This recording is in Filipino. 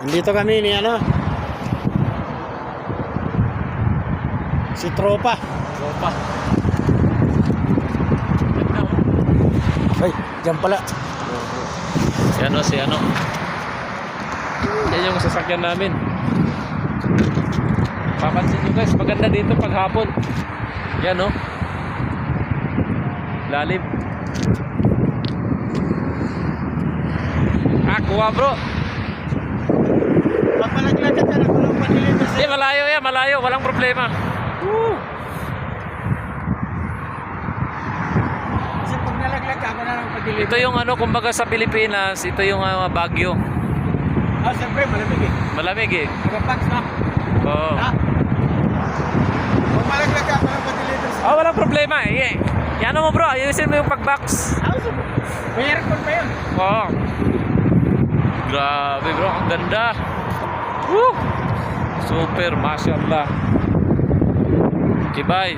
Nandito kami ni ano, si Tropa. Tropa. Ay, dyan pala. Si ano. Yan yung sasakyan namin. Papansin nyo guys, maganda dito pag hapon. Yan oh. Lalim. Kuha bro. Papalaglag ka na kung padilito sa... Malayo yan, malayo. Walang problema. Woo! Kasi pag nalaglag ka, ako na lang padilito. Ito yung ano, kumbaga sa Pilipinas, ito yung Baguio. Ah, siyempre, malamig eh. Malamig eh. Nagapaks na. Oo. Ha? Kung malaglag ka, ako na padilito sa... Oh, walang problema eh. Yan mo bro, ayusin mo yung pag-box. Ah, may aircon pa yun. Oo. Grabe bro, ang ganda. Woo! Super, mashallah. Okay, bye.